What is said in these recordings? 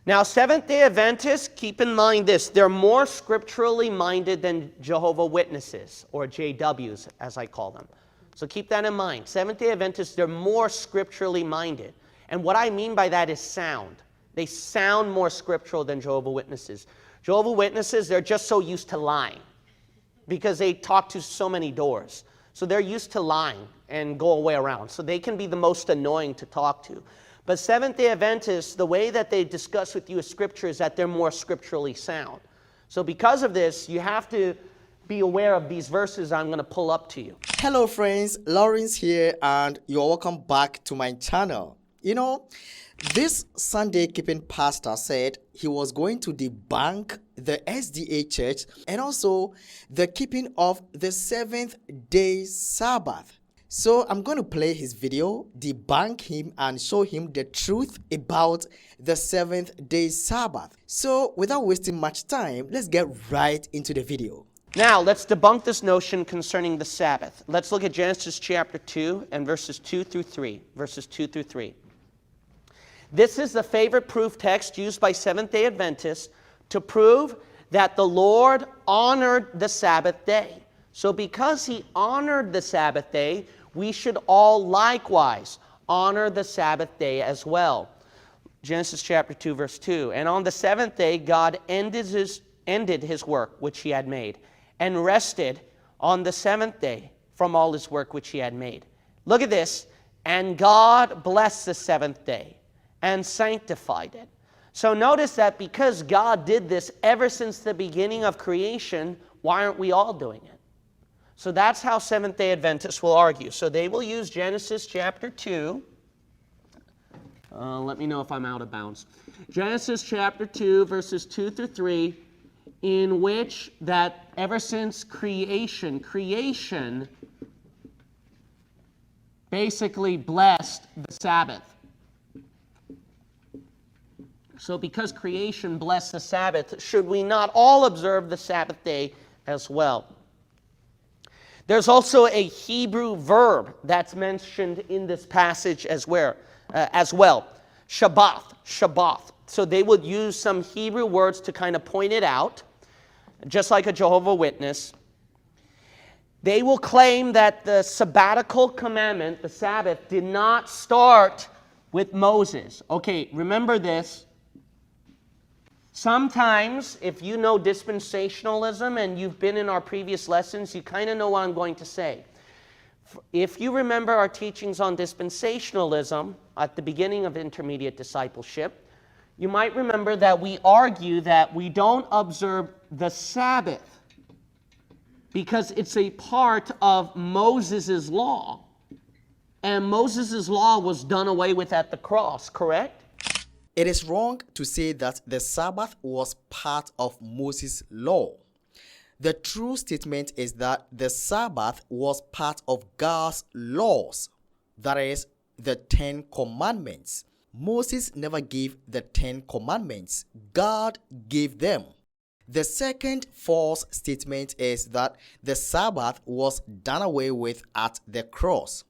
Now, Seventh-day Adventists, keep in mind this, they're more scripturally minded than Jehovah's Witnesses, or JWs, as I call them. So keep that in mind. Seventh-day Adventists, they're more scripturally minded. And what I mean by that is sound. They sound more scriptural than Jehovah's Witnesses. Jehovah's Witnesses, they're just so used to lying because they talk to so many doors. So they're used to lying and go away around. So they can be the most annoying to talk to. But Seventh-day Adventists, the way that they discuss with you a scripture is that they're more scripturally sound. So because of this, you have to be aware of these verses I'm going to pull up to you. Hello friends, Lawrence here, and you're welcome back to my channel. You know, this Sunday keeping pastor said he was going to debunk the SDA church and also the keeping of the seventh-day Sabbath. So I'm going to play his video, debunk him, and show him the truth about the seventh-day Sabbath. So without wasting much time, let's get right into the video. Now, let's debunk this notion concerning the Sabbath. Let's look at Genesis chapter 2 and verses 2 through 3. Verses 2 through 3. This is the favorite proof text used by Seventh-day Adventists to prove that the Lord honored the Sabbath day. So because he honored the Sabbath day, we should all likewise honor the Sabbath day as well. Genesis chapter 2, verse 2. And on the seventh day, God ended his work which he had made, and rested on the seventh day from all his work which he had made. Look at this. And God blessed the seventh day and sanctified it. So notice that because God did this ever since the beginning of creation, why aren't we all doing it? So that's how Seventh-day Adventists will argue. So they will use Genesis chapter 2. Let me know if I'm out of bounds. Genesis chapter 2, verses 2 through 3, in which that ever since creation basically blessed the Sabbath. So because creation blessed the Sabbath, should we not all observe the Sabbath day as well? There's also a Hebrew verb that's mentioned in this passage as well. Shabbath. So they would use some Hebrew words to kind of point it out, just like a Jehovah's Witness. They will claim that the sabbatical commandment, the Sabbath, did not start with Moses. Okay, remember this. Sometimes, if you know dispensationalism and you've been in our previous lessons, you kind of know what I'm going to say. If you remember our teachings on dispensationalism at the beginning of intermediate discipleship, you might remember that we argue that we don't observe the Sabbath because it's a part of Moses' law. And Moses' law was done away with at the cross, correct? It is wrong to say that the Sabbath was part of Moses' law. The true statement is that the Sabbath was part of God's laws, that is, the Ten Commandments. Moses never gave the Ten Commandments. God gave them. The second false statement is that the Sabbath was done away with at the cross.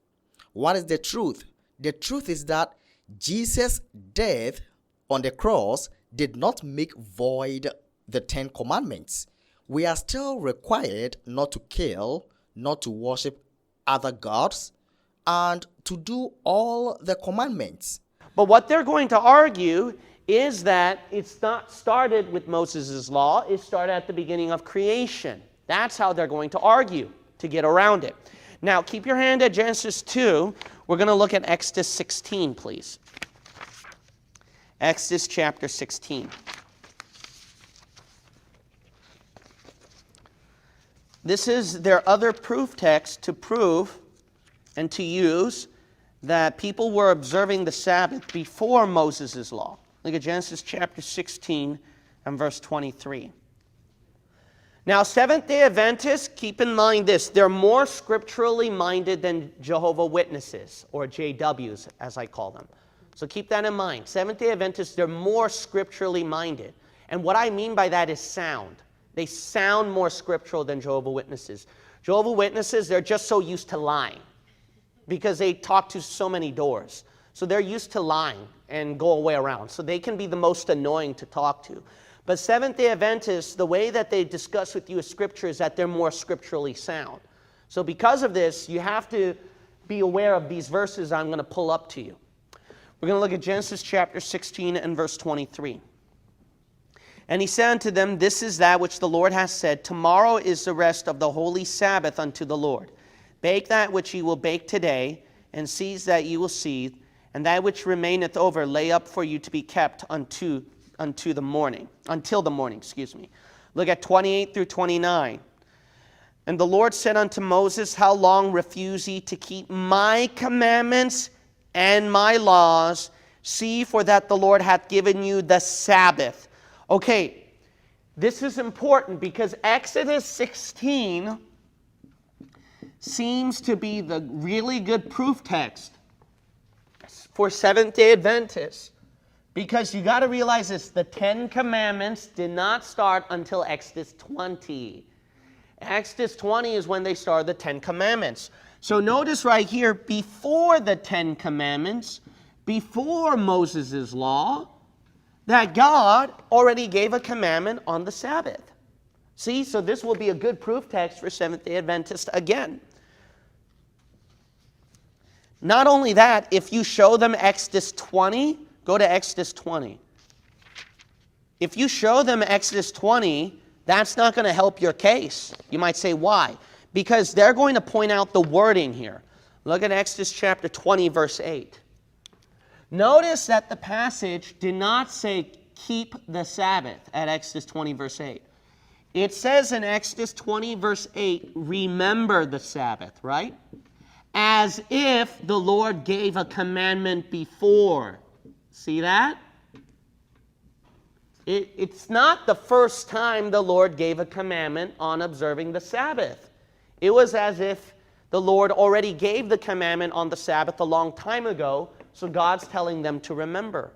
What is the truth? The truth is that Jesus' death on the cross did not make void the Ten Commandments. We are still required not to kill, not to worship other gods, and to do all the commandments. But what they're going to argue is that it's not started with Moses' law, it started at the beginning of creation. That's how they're going to argue to get around it. Now, keep your hand at Genesis 2. We're going to look at Exodus 16, please. Exodus chapter 16. This is their other proof text to prove and to use that people were observing the Sabbath before Moses' law. Look at Genesis chapter 16 and verse 23. Now, Seventh-day Adventists, keep in mind this, they're more scripturally minded than Jehovah's Witnesses, or JWs, as I call them. So keep that in mind. Seventh-day Adventists, they're more scripturally minded. And what I mean by that is sound. They sound more scriptural than Jehovah's Witnesses. Jehovah's Witnesses, they're just so used to lying because they talk to so many doors. So they're used to lying and go away around. So they can be the most annoying to talk to. But Seventh-day Adventists, the way that they discuss with you a scripture is that they're more scripturally sound. So because of this, you have to be aware of these verses I'm going to pull up to you. We're going to look at Genesis chapter 16 and verse 23. And he said unto them, This is that which the Lord hath said, Tomorrow is the rest of the holy Sabbath unto the Lord. Bake that which ye will bake today, and seize that ye will seize, and that which remaineth over lay up for you to be kept until the morning. Look at 28 through 29. And the Lord said unto Moses, How long refuse ye to keep my commandments and my laws? See, for that the Lord hath given you the Sabbath. Okay, this is important because Exodus 16 seems to be the really good proof text for Seventh-day Adventists. Because you got to realize this, the Ten Commandments did not start until Exodus 20. Exodus 20 is when they started the Ten Commandments. So notice right here, before the Ten Commandments, before Moses' law, that God already gave a commandment on the Sabbath. See, so this will be a good proof text for Seventh-day Adventists again. Not only that, if you show them Exodus 20, go to Exodus 20. If you show them Exodus 20, that's not going to help your case. You might say, why? Because they're going to point out the wording here. Look at Exodus chapter 20, verse 8. Notice that the passage did not say, keep the Sabbath at Exodus 20, verse 8. It says in Exodus 20, verse 8, remember the Sabbath, right? As if the Lord gave a commandment before. See that? It's not the first time the Lord gave a commandment on observing the Sabbath. It was as if the Lord already gave the commandment on the Sabbath a long time ago, so God's telling them to remember.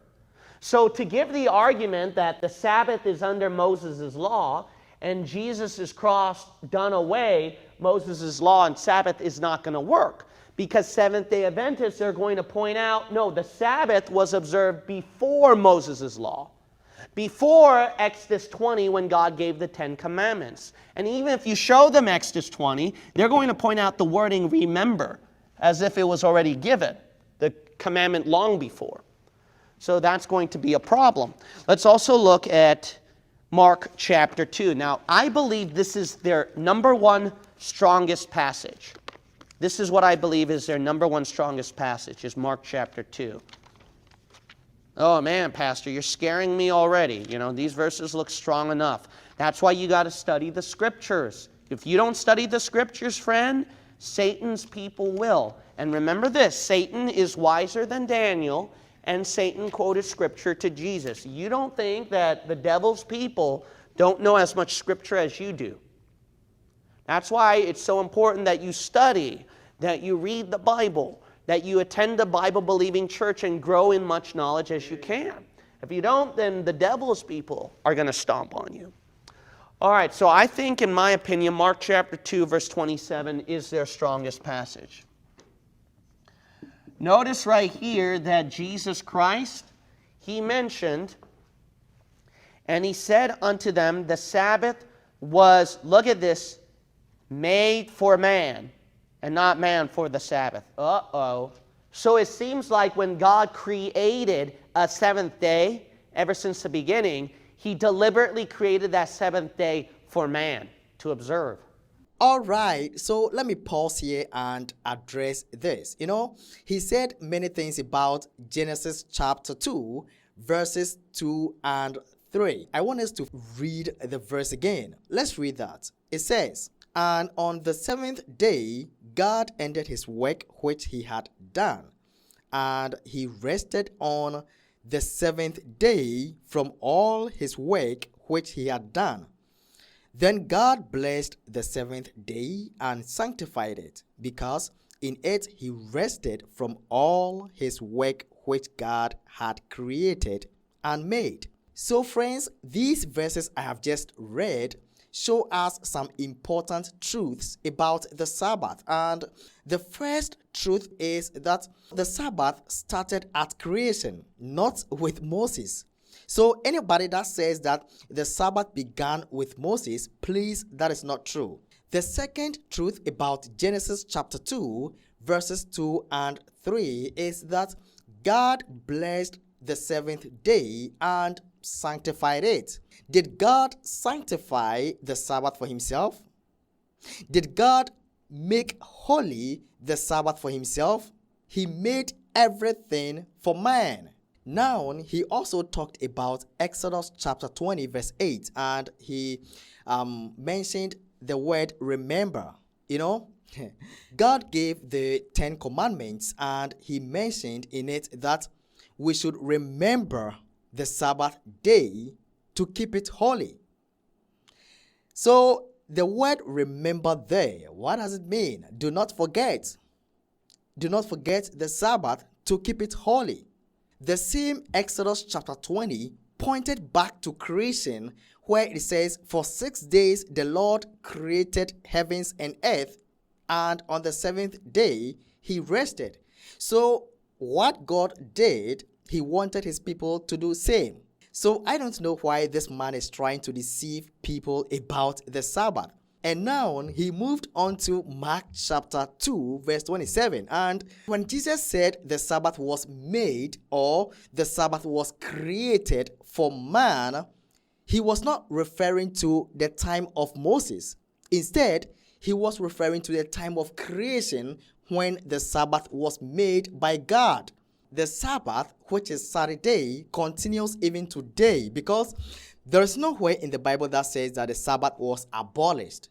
So to give the argument that the Sabbath is under Moses' law and Jesus' cross done away, Moses' law and Sabbath is not going to work. Because Seventh-day Adventists are going to point out, no, the Sabbath was observed before Moses' law. Before Exodus 20 when God gave the Ten Commandments. And even if you show them Exodus 20, they're going to point out the wording remember, as if it was already given, the commandment long before. So that's going to be a problem. Let's also look at Mark chapter 2. Now, I believe this is their number one strongest passage. This is what I believe is their number one strongest passage, is Mark chapter 2. Oh man, Pastor, you're scaring me already. You know, these verses look strong enough. That's why you got to study the Scriptures. If you don't study the Scriptures, friend, Satan's people will. And remember this, Satan is wiser than Daniel, and Satan quoted Scripture to Jesus. You don't think that the devil's people don't know as much Scripture as you do. That's why it's so important that you study, that you read the Bible, that you attend a Bible-believing church and grow in much knowledge as you can. If you don't, then the devil's people are going to stomp on you. All right, so I think, in my opinion, Mark chapter 2, verse 27 is their strongest passage. Notice right here that Jesus Christ, he mentioned, and he said unto them, the Sabbath was, look at this, made for man, and not man for the Sabbath. Uh-oh. So it seems like when God created a seventh day, ever since the beginning, he deliberately created that seventh day for man to observe. All right, so let me pause here and address this. He said many things about Genesis chapter 2, verses 2 and 3. I want us to read the verse again. Let's read that. It says, And on the seventh day, God ended his work which he had done, and he rested on the seventh day from all his work which he had done. Then God blessed the seventh day and sanctified it, because in it he rested from all his work which God had created and made. So friends, these verses I have just read show us some important truths about the Sabbath. And the first truth is that the Sabbath started at creation, not with Moses. So anybody that says that the Sabbath began with Moses, please, that is not true. The second truth about Genesis chapter 2, verses 2 and 3 is that God blessed the seventh day and sanctified it. Did God sanctify the Sabbath for himself? Did God make holy the Sabbath for himself? He made everything for man. Now, he also talked about Exodus chapter 20, verse 8, and he mentioned the word remember. God gave the 10 commandments, and he mentioned in it that we should remember the Sabbath day to keep it holy. So, the word remember there, what does it mean? Do not forget. Do not forget the Sabbath to keep it holy. The same Exodus chapter 20 pointed back to creation, where it says, "For 6 days the Lord created heavens and earth, and on the seventh day he rested." So what God did, he wanted his people to do same. So I don't know why this man is trying to deceive people about the Sabbath. And now he moved on to Mark chapter 2, verse 27. And when Jesus said the Sabbath was made, or the Sabbath was created for man, he was not referring to the time of Moses. Instead, he was referring to the time of creation when the Sabbath was made by God. The Sabbath, which is Saturday, continues even today, because there is nowhere in the Bible that says that the Sabbath was abolished.